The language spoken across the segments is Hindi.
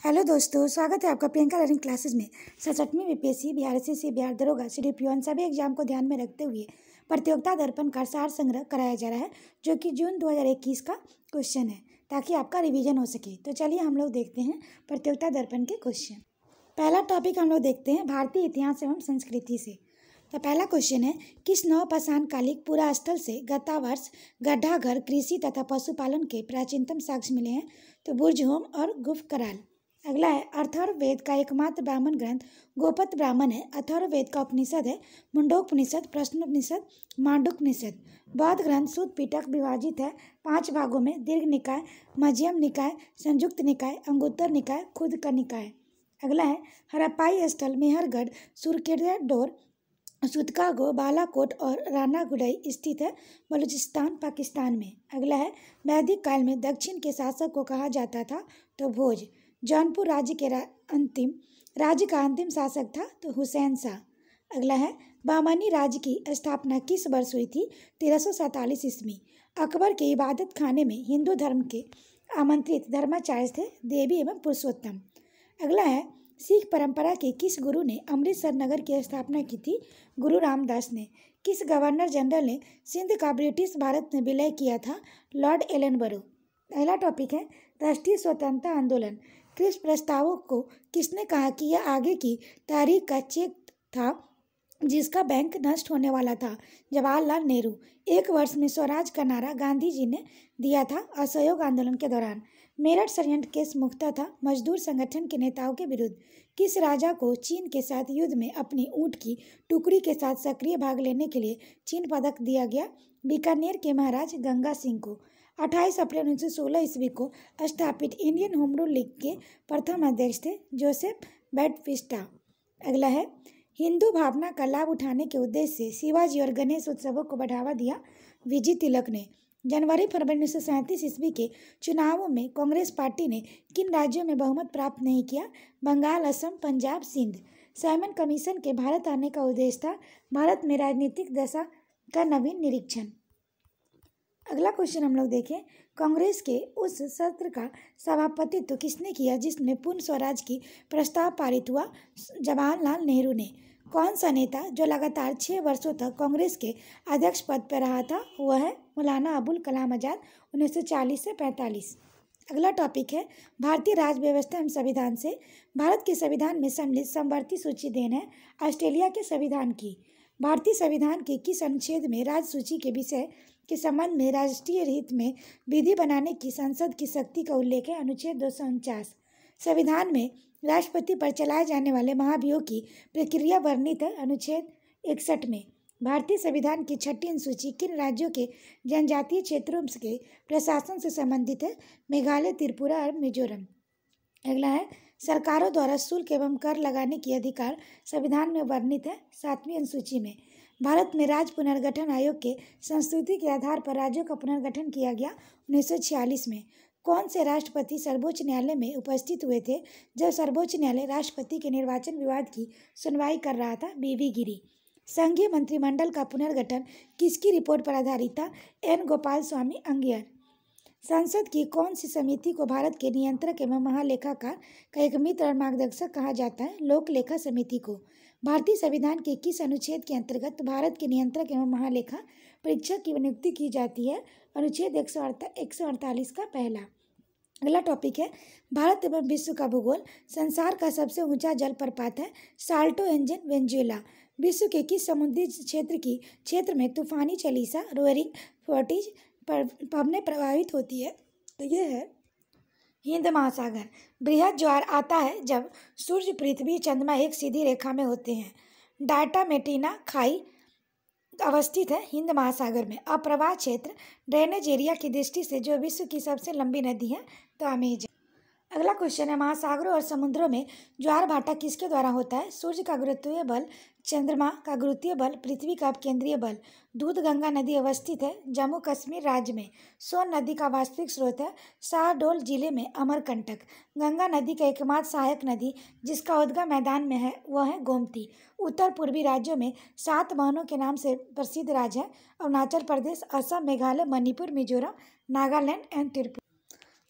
हेलो दोस्तों, स्वागत है आपका प्रियंका लर्निंग क्लासेस में। 67वीं बीपीएससी, बिहार एसएससी, बिहार दरोगा, सीडीपीओ सभी एग्जाम को ध्यान में रखते हुए प्रतियोगिता दर्पण का सार संग्रह कराया जा रहा है, जो कि जून 2021 का क्वेश्चन है, ताकि आपका रिवीजन हो सके। तो चलिए हम लोग देखते हैं प्रतियोगिता दर्पण के क्वेश्चन। पहला टॉपिक हम लोग देखते हैं भारतीय इतिहास एवं संस्कृति से। तो पहला क्वेश्चन है, किस नवपाषाण कालिक पुरा स्थल से गतावर्ष गड्ढा घर, कृषि तथा पशुपालन के प्राचीनतम साक्ष्य मिले हैं? तो बुर्जहोम और गुफ कराल। अगला है, अथर्ववेद का एकमात्र ब्राह्मण ग्रंथ गोपत ब्राह्मण है। अथर्ववेद का उपनिषद है मुंडोपनिषद, प्रश्नोपनिषद, मांडुक्यनिषद। बौद्ध ग्रंथ सुत्त पिटक विभाजित है 5 भागों में: दीर्घ निकाय, मध्यम निकाय, संयुक्त निकाय, अंगुत्तर निकाय, खुद का निकाय। अगला है, हड़प्पाई स्थल मेहरगढ़, सुरकेरडोर, सुतकागो, बालाकोट और रानागुडई स्थित है बलूचिस्तान, पाकिस्तान में। अगला है, वैदिक काल में दक्षिण के शासक को कहा जाता था तो भोज। जौनपुर राज्य का अंतिम शासक था तो हुसैन शाह। अगला है, बामनी राज्य की स्थापना किस वर्ष हुई थी? 1347 ईस्वी। अकबर के इबादत खाने में हिंदू धर्म के आमंत्रित धर्माचार्य थे देवी एवं पुरुषोत्तम। अगला है, सिख परंपरा के किस गुरु ने अमृतसर नगर की स्थापना की थी? गुरु रामदास ने। किस गवर्नर जनरल ने सिंध का ब्रिटिश भारत में विलय किया था? Lord Ellenborough. पहला टॉपिक है, राष्ट्रीय स्वतंत्रता आंदोलन। किस प्रस्तावों को किसने कहा कि यह आगे की तारीख का चेक था जिसका बैंक नष्ट होने वाला था? जवाहरलाल नेहरू। 1 वर्ष में स्वराज का नारा गांधी जी ने दिया था असहयोग आंदोलन के दौरान। मेरठ षड्यंत्र केस मुख्यतः था मजदूर संगठन के नेताओं के विरुद्ध। किस राजा को चीन के साथ युद्ध में अपनी ऊंट की टुकड़ी के साथ सक्रिय भाग लेने के लिए चीन पदक दिया गया? बीकानेर के महाराज गंगा सिंह को। 28 अप्रैल 1916 ईस्वी को स्थापित इंडियन होम रूल लीग के प्रथम अध्यक्ष थे जोसेफ बैटफिस्टा। अगला है, हिंदू भावना का लाभ उठाने के उद्देश्य से शिवाजी और गणेश उत्सवों को बढ़ावा दिया वीजी तिलक ने। जनवरी-फरवरी 1937 ईस्वी के चुनावों में कांग्रेस पार्टी ने किन राज्यों में बहुमत प्राप्त नहीं किया? बंगाल, असम, पंजाब, सिंध। साइमन कमीशन के भारत आने का उद्देश्य था भारत में राजनीतिक दशा का नवीन निरीक्षण। अगला क्वेश्चन हम लोग देखें, कांग्रेस के उस सत्र का सभापतित्व किसने किया जिसमें पूर्ण स्वराज की प्रस्ताव पारित हुआ? जवाहरलाल नेहरू ने। कौन सा नेता जो लगातार 6 वर्षों तक कांग्रेस के अध्यक्ष पद पर रहा था? वह है मौलाना अबुल कलाम आजाद, 1940 से 45। अगला टॉपिक है, भारतीय राज्य व्यवस्था एवं संविधान से। भारत के संविधान में सम्मिलित समवर्ती सूची देन है ऑस्ट्रेलिया के संविधान की। भारतीय संविधान के किस अनुच्छेद में राज्य सूची के विषय के संबंध में राष्ट्रीय हित में विधि बनाने की संसद की शक्ति का उल्लेख है? अनुच्छेद 249। संविधान में राष्ट्रपति पर चलाए जाने वाले महाभियोग की प्रक्रिया वर्णित है अनुच्छेद 61 में। भारतीय संविधान की 6ठी अनुसूची किन राज्यों के जनजातीय क्षेत्रों के प्रशासन से संबंधित है? मेघालय, त्रिपुरा और मिजोरम। अगला है, सरकारों द्वारा शुल्क एवं कर लगाने की अधिकार संविधान में वर्णित है 7वीं अनुसूची में। भारत में राज्य पुनर्गठन आयोग के संस्तुति के आधार पर राज्यों का पुनर्गठन किया गया 1946 में। कौन से राष्ट्रपति सर्वोच्च न्यायालय में उपस्थित हुए थे जब सर्वोच्च न्यायालय राष्ट्रपति के निर्वाचन विवाद की सुनवाई कर रहा था? बीवी गिरी। संघीय मंत्रिमंडल का पुनर्गठन किसकी रिपोर्ट पर आधारित था? एन गोपाल स्वामी अयंगर। संसद की कौन सी समिति को भारत के नियंत्रक एवं महालेखाकार का एक मित्र और मार्गदर्शक कहा जाता है? लोक लेखा समिति को। भारतीय संविधान के किस अनुच्छेद के अंतर्गत भारत के नियंत्रक एवं महालेखा परीक्षक की नियुक्ति की जाती है? अनुच्छेद 148 का पहला। अगला टॉपिक है, भारत एवं विश्व का भूगोल। संसार का सबसे ऊंचा जलप्रपात है साल्टो एंजन वेनेजुएला। विश्व के किस समुद्री क्षेत्र में तूफानी चालिसा रोअरिंग फोर्टिज पवनें प्रभावित होती है? तो ये है हिंद महासागर। बृहद ज्वार आता है जब सूर्य, पृथ्वी, चंद्रमा एक सीधी रेखा में होते हैं। डाटामेटिना खाई अवस्थित है हिंद महासागर में। अप्रवाह क्षेत्र ड्रेनेज एरिया की दृष्टि से जो विश्व की सबसे लंबी नदी है? तो अमेजन। अगला क्वेश्चन है, महासागरों और समुद्रों में ज्वार भाटा किसके द्वारा होता है? सूर्य का गुरुत्वीय बल, चंद्रमा का गुरुत्वीय बल, पृथ्वी का अपकेंद्रीय बल। दूधगंगा नदी अवस्थित है जम्मू कश्मीर राज्य में। सोन नदी का वास्तविक स्रोत है शाहडोल जिले में अमरकंटक। गंगा नदी का एकमात्र सहायक नदी जिसका उद्गम मैदान में है वह है गोमती। उत्तर पूर्वी राज्यों में 7 मोहनों के नाम से प्रसिद्ध राज्य है अरुणाचल प्रदेश, असम, मेघालय, मणिपुर, मिजोरम, नागालैंड एंड त्रिपुरा।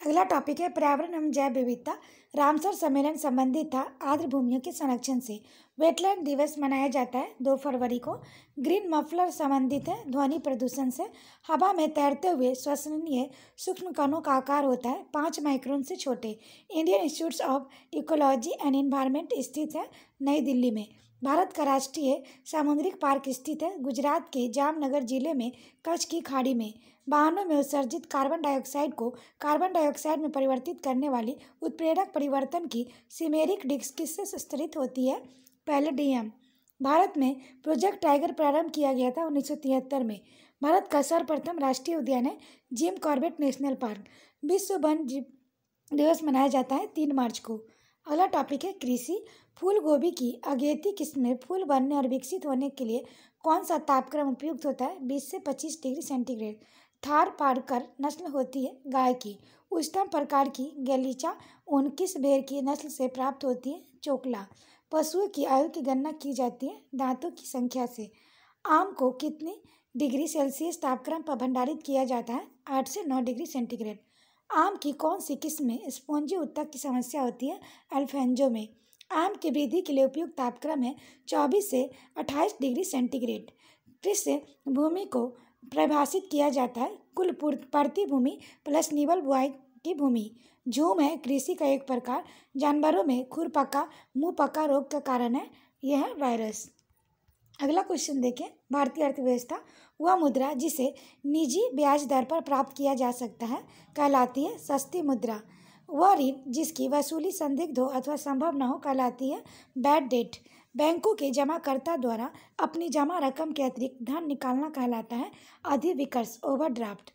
अगला टॉपिक है पर्यावरण एवं जैव विविधता। रामसर सम्मेलन संबंधित था आर्द्र भूमियों के संरक्षण से। वेटलैंड दिवस मनाया जाता है 2 फरवरी को। ग्रीन मफलर संबंधित है ध्वनि प्रदूषण से। हवा में तैरते हुए श्वसनीय सूक्ष्म कणों का आकार होता है 5 माइक्रोन से छोटे। Indian institute of ecology and environment स्थित है नई दिल्ली में। भारत का राष्ट्रीय सामुद्रिक पार्क स्थित है गुजरात के जामनगर जिले में कच्छ की खाड़ी में। वाहनों में उत्सर्जित कार्बन डाइऑक्साइड को कार्बन डाइऑक्साइड में परिवर्तित करने वाली उत्प्रेरक परिवर्तन की सीमेरिक डिस्क किससे स्तरित होती है? पैलेडियम। भारत में प्रोजेक्ट टाइगर प्रारंभ किया गया था 1973 में। भारत का सर्वप्रथम राष्ट्रीय उद्यान है जिम कॉर्बेट नेशनल पार्क। विश्व वन दिवस मनाया जाता है 3 मार्च को। अगला टॉपिक है कृषि। फूल गोभी की अगेती किस्में फूल बनने और विकसित होने के लिए कौन सा तापक्रम उपयुक्त होता है? 20 से 25 डिग्री सेंटीग्रेड। थार पारकर नस्ल होती है गाय की। उच्चतम प्रकार की गलीचा ऊन किस भेड़ की नस्ल से प्राप्त होती है? चोकला। पशुओं की आयु की गणना की जाती है दांतों की संख्या से। आम को कितने डिग्री सेल्सियस तापक्रम पर भंडारित किया जाता है? 8 से 9 डिग्री सेंटीग्रेड। आम की कौन सी किस्म में स्पॉन्जी उत्तक की समस्या होती है? अल्फेंजो में। आम की वृद्धि के लिए उपयुक्त तापक्रम है 24 से 28 डिग्री सेंटीग्रेड। कृषि भूमि को परिभाषित किया जाता है कुल प्रति भूमि प्लस निवल बुआई की भूमि। झूम है कृषि का एक प्रकार। जानवरों में खुरपका मुंह पका रोग का कारण है यह है वायरस। अगला क्वेश्चन देखें। भारतीय अर्थव्यवस्था वह मुद्रा जिसे निजी ब्याज दर पर प्राप्त किया जा सकता है कहलाती है सस्ती मुद्रा। वह ऋण जिसकी वसूली संदिग्ध हो अथवा संभव न हो कहलाती है बैड डेट। बैंकों के जमाकर्ता द्वारा अपनी जमा रकम के अतिरिक्त धन निकालना कहलाता है अधिविकर्ष ओवरड्राफ्ट।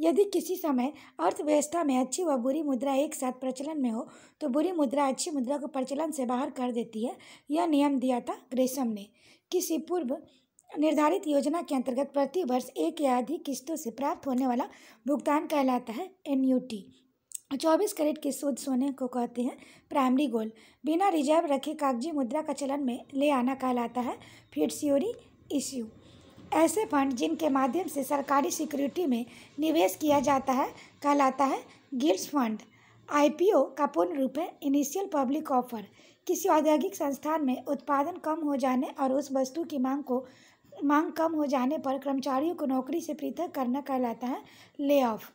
यदि किसी समय अर्थव्यवस्था में अच्छी व बुरी मुद्रा एक साथ प्रचलन में हो तो बुरी मुद्रा अच्छी मुद्रा को प्रचलन से बाहर कर देती है। यह नियम दिया था ग्रेशम ने। किसी पूर्व निर्धारित योजना के अंतर्गत प्रति वर्ष एक या अधिक किस्तों से प्राप्त होने वाला भुगतान कहलाता है एन्युटी। 24 कैरेट के शुद्ध सोने को कहते हैं प्राइमरी गोल्ड। बिना रिजर्व रखे कागजी मुद्रा का चलन में ले आना कहलाता है फिड्यूशियरी इश्यू। ऐसे फंड जिनके माध्यम से सरकारी सिक्योरिटी में निवेश किया जाता है कहलाता है गिल्ड्स फंड। आईपीओ का पूर्ण रूप है इनिशियल पब्लिक ऑफर। किसी औद्योगिक संस्थान में उत्पादन कम हो जाने और उस वस्तु की मांग कम हो जाने पर कर्मचारियों को नौकरी से पृथक करना कहलाता है ले ऑफ।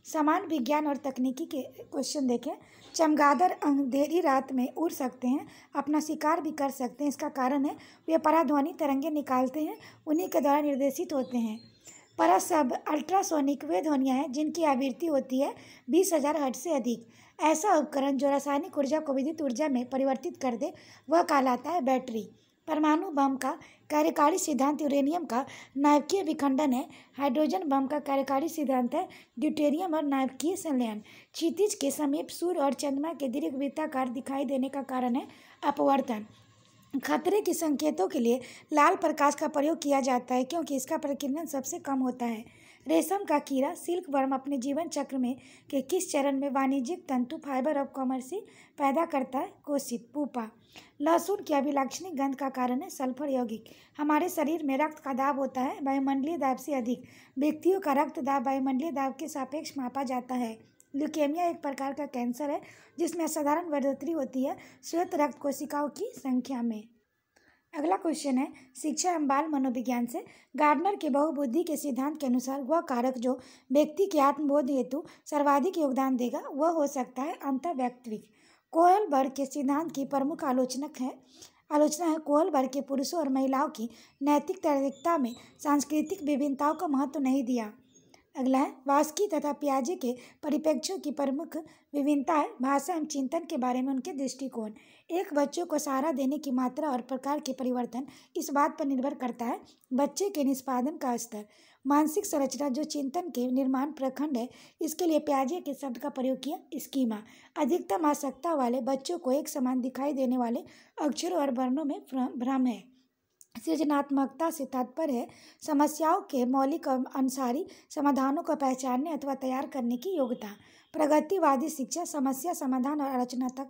समान विज्ञान और तकनीकी के क्वेश्चन देखें। चमगादड़ अंधेरी रात में उड़ सकते हैं, अपना शिकार भी कर सकते हैं। इसका कारण है वे पराध्वनि तरंगे निकालते हैं, उन्हीं के द्वारा निर्देशित होते हैं। परसब अल्ट्रासोनिक वे ध्वनियाँ हैं जिनकी आवृत्ति होती है 20,000 हर्ट्ज से अधिक। ऐसा उपकरण जो रासायनिक ऊर्जा को विद्युत ऊर्जा में परिवर्तित कर दे वह कहलाता है बैटरी। परमाणु बम का कार्यकारी सिद्धांत यूरेनियम का नाभिकीय विखंडन है। हाइड्रोजन बम का कार्यकारी सिद्धांत है ड्यूटेरियम और नाभिकीय संलयन। क्षितिज के समीप सूर्य और चंद्रमा के दीर्घ वृत्ताकार दिखाई देने का कारण है अपवर्तन। खतरे के संकेतों के लिए लाल प्रकाश का प्रयोग किया जाता है क्योंकि इसका प्रकीर्णन सबसे कम होता है। रेशम का कीड़ा सिल्क वर्म अपने जीवन चक्र में के किस चरण में वाणिज्यिक तंतु फाइबर ऑफ कॉमर्स पैदा करता है? कोशित पुपा। लहसुन की अभिलाक्षणिक गंध का कारण है सल्फर यौगिक। हमारे शरीर में रक्त का दाब होता है वायुमंडलीय दाब से अधिक। व्यक्तियों का रक्त दाब वायुमंडलीय दाब के सापेक्ष मापा जाता है। ल्यूकेमिया एक प्रकार का कैंसर है जिसमें असाधारण बढ़ोतरी होती है श्वेत रक्त कोशिकाओं की संख्या में। अगला क्वेश्चन है शिक्षा एवं बाल मनोविज्ञान से। गार्डनर के बहुबुद्धि के सिद्धांत के अनुसार वह कारक जो व्यक्ति के आत्मबोध हेतु सर्वाधिक योगदान देगा वह हो सकता है अंतर्वैयक्तिक। कोहलबर्ग के सिद्धांत की प्रमुख आलोचना है कोहलबर्ग के पुरुषों और महिलाओं की नैतिक तैतिकता में सांस्कृतिक विभिन्नताओं का महत्व नहीं दिया। अगला है वास्की तथा पियाजे के परिप्रेक्ष्यों की प्रमुख विभिन्नता है भाषा एवं चिंतन के बारे में उनके दृष्टिकोण। एक बच्चों को सहारा देने की मात्रा और प्रकार के परिवर्तन इस बात पर निर्भर करता है बच्चे के निष्पादन का स्तर। मानसिक संरचना जो चिंतन के निर्माण प्रखंड है इसके लिए पियाजे के शब्द का प्रयोग किया स्कीमा। अधिकतम आवश्यकता वाले बच्चों को एक समान दिखाई देने वाले अक्षरों और वर्णों में भ्रम है। सृजनात्मकता से तात्पर्य है समस्याओं के मौलिक और अनुसारी समाधानों को पहचानने अथवा तैयार करने की योग्यता। प्रगतिवादी शिक्षा समस्या समाधान और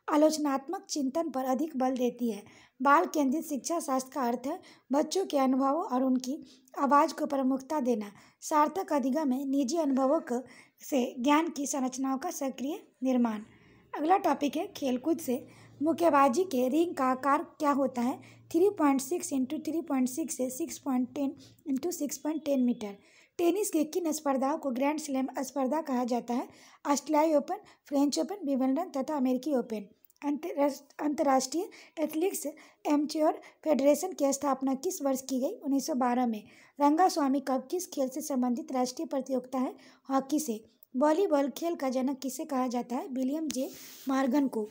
आलोचनात्मक चिंतन पर अधिक बल देती है। बाल केंद्रित शिक्षा शास्त्र का अर्थ है बच्चों के अनुभवों और उनकी आवाज़ को प्रमुखता देना। सार्थक अधिगम है निजी अनुभवों को से ज्ञान की संरचनाओं का सक्रिय निर्माण। अगला टॉपिक है खेलकूद से मुक्केबाजी के रिंग का आकार क्या होता है? 3.6 इंटू 3.6 से 6.10 इंटू 6.10 मीटर। टेनिस के किन स्पर्धाओं को ग्रैंड स्लैम स्पर्धा कहा जाता है? ऑस्ट्रेलियाई ओपन, फ्रेंच ओपन, विंबलडन तथा अमेरिकी ओपन। अंतर्राष्ट्रीय एथलेटिक्स एमेच्योर फेडरेशन की स्थापना किस वर्ष की गई? 1912 में। रंगास्वामी कप किस खेल से संबंधित राष्ट्रीय प्रतियोगिता है? हॉकी से। वॉलीबॉल खेल का जनक किसे कहा जाता है? विलियम जे मॉर्गन को।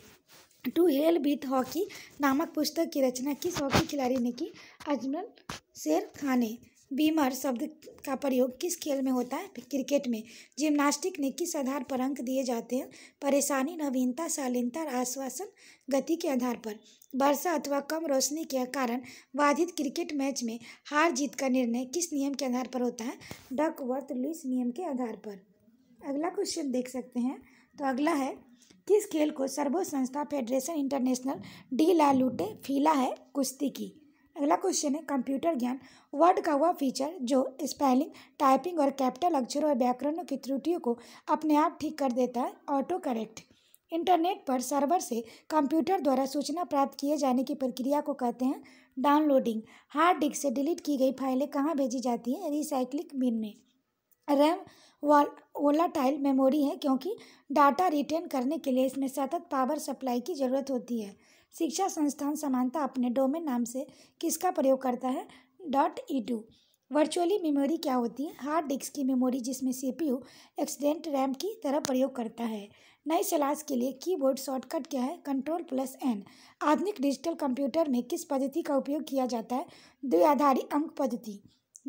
टू हेल विथ हॉकी नामक पुस्तक की रचना किस हॉकी खिलाड़ी ने की? अजमल शेर खान ने। बीमर शब्द का प्रयोग किस खेल में होता है? क्रिकेट में। जिम्नास्टिक में किस आधार पर अंक दिए जाते हैं? परेशानी, नवीनता, शालीनता और आश्वासन गति के आधार पर। वर्षा अथवा कम रोशनी के कारण बाधित क्रिकेट मैच में हार जीत का निर्णय किस नियम के आधार पर होता है? डकवर्थ लुईस नियम के आधार पर। अगला क्वेश्चन देख सकते हैं। तो अगला है किस खेल को सर्वो संस्था फेडरेशन इंटरनेशनल डी ला लूटे फीला है? कुश्ती की। अगला क्वेश्चन है कंप्यूटर ज्ञान। वर्ड का वह फीचर जो स्पेलिंग, टाइपिंग और कैपिटल अक्षरों और व्याकरणों की त्रुटियों को अपने आप ठीक कर देता है? Auto correct. इंटरनेट पर सर्वर से कंप्यूटर द्वारा सूचना प्राप्त किए जाने की प्रक्रिया को कहते हैं डाउनलोडिंग। हार्ड डिस्क से डिलीट की गई फाइलें कहाँ भेजी जाती हैं? रिसाइक्लिंग बिन में। रैम वोलाटाइल मेमोरी है क्योंकि डाटा रिटेन करने के लिए इसमें सतत पावर सप्लाई की ज़रूरत होती है। शिक्षा संस्थान समानता अपने डोमेन नाम से किसका प्रयोग करता है? .edu। वर्चुअली मेमोरी क्या होती है? हार्ड डिस्क की मेमोरी जिसमें CPU एक्सटेंडेड रैम की तरह प्रयोग करता है। नई क्लास के लिए कीबोर्ड शॉर्टकट क्या है? Ctrl+N। आधुनिक डिजिटल कंप्यूटर में किस पद्धति का उपयोग किया जाता है? द्विआधारी अंक पद्धति।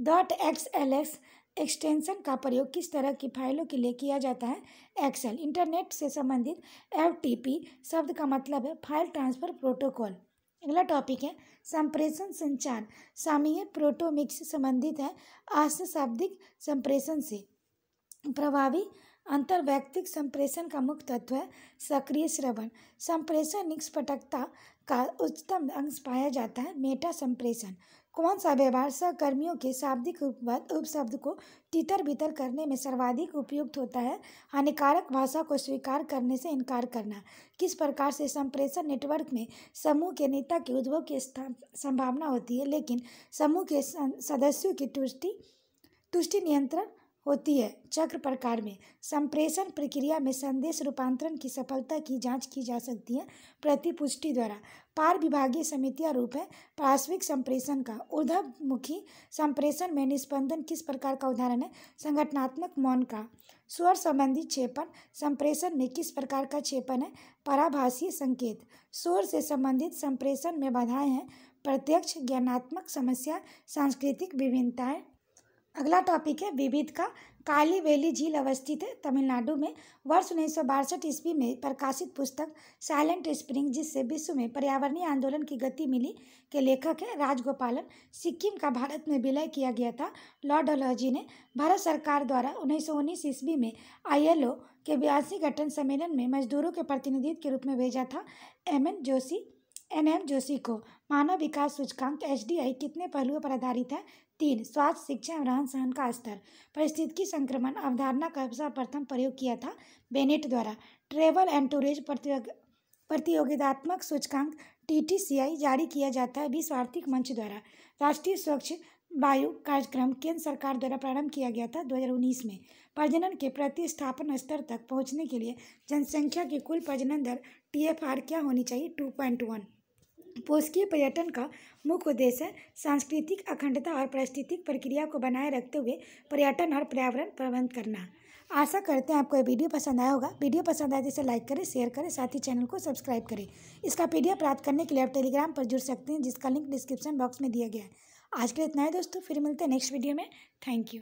.xls एक्सटेंशन का प्रयोग किस तरह की फाइलों के लिए किया जाता है? एक्सेल। इंटरनेट से संबंधित FTP शब्द का मतलब है फाइल ट्रांसफर प्रोटोकॉल। अगला टॉपिक है संप्रेषण संचार। सामीय प्रोटोमिक्स से संबंधित है अशाब्दिक संप्रेषण से। प्रभावी अंतर्वैयक्तिक संप्रेषण का मुख्य तत्व है सक्रिय श्रवण। संप्रेषण निष्पक्षता का उच्चतम अंश पाया जाता है मेटा संप्रेषण। कौन सा व्यवहार सहकर्मियों के शाब्दिक उपशब्द को तितर बितर करने में सर्वाधिक उपयुक्त होता है? हानिकारक भाषा को स्वीकार करने से इनकार करना। किस प्रकार से संप्रेषण नेटवर्क में समूह के नेता के उद्भव की संभावना होती है लेकिन समूह के सदस्यों की तुष्टि नियंत्रण होती है? चक्र प्रकार में। संप्रेषण प्रक्रिया में संदेश रूपांतरण की सफलता की जांच की जा सकती है प्रतिपुष्टि द्वारा। पार विभागीय समितियां रूप है पार्श्विक संप्रेषण का। ऊर्ध्वमुखी संप्रेषण में निस्पंदन किस प्रकार का उदाहरण है? संगठनात्मक मौन का। स्वर संबंधी क्षेपण संप्रेषण में किस प्रकार का क्षेपण है? पराभाषीय संकेत। शोर से संबंधित संप्रेषण में बाधाएं हैं प्रत्यक्ष, ज्ञानात्मक समस्या, सांस्कृतिक विभिन्नताएं। अगला टॉपिक है विविध का। काली वेली झील अवस्थित है तमिलनाडु में। वर्ष 1962 ईस्वी में प्रकाशित पुस्तक साइलेंट स्प्रिंग जिससे विश्व में पर्यावरणीय आंदोलन की गति मिली के लेखक है राजगोपालन। सिक्किम का भारत में विलय किया गया था लॉर्ड डलहौजी ने। भारत सरकार द्वारा 1919 ईस्वी में ILO के 82 गठन सम्मेलन में मजदूरों के प्रतिनिधित्व के रूप में भेजा था NM जोशी को। मानव विकास सूचकांक HDI कितने पहलुओं पर आधारित है? 3। स्वास्थ्य, शिक्षा एवं रहन सहन का स्तर। पारिस्थितिकी संक्रमण अवधारणा का सर्वप्रथम प्रयोग किया था बेनेट द्वारा। ट्रेवल एंड टूरिज्म प्रतियोगितात्मक सूचकांक TTCI जारी किया जाता है विश्व आर्थिक मंच द्वारा। राष्ट्रीय स्वच्छ वायु कार्यक्रम केंद्र सरकार द्वारा प्रारंभ किया गया था 2019 में। प्रजनन के प्रतिस्थापन स्तर तक पहुंचने के लिए जनसंख्या की कुल प्रजनन दर TFR क्या होनी चाहिए? 2.1। पोषकीय पर्यटन का मुख्य उद्देश्य है सांस्कृतिक अखंडता और पारिस्थितिक प्रक्रिया को बनाए रखते हुए पर्यटन और पर्यावरण प्रबंध करना। आशा करते हैं आपको ये वीडियो पसंद आया होगा। वीडियो पसंद आए तो इसे लाइक करें, शेयर करें, साथ ही चैनल को सब्सक्राइब करें। इसका PDF प्राप्त करने के लिए आप टेलीग्राम पर जुड़ सकते हैं जिसका लिंक डिस्क्रिप्शन बॉक्स में दिया गया है। आज के लिए इतना ही दोस्तों, फिर मिलते हैं नेक्स्ट वीडियो में। Thank you.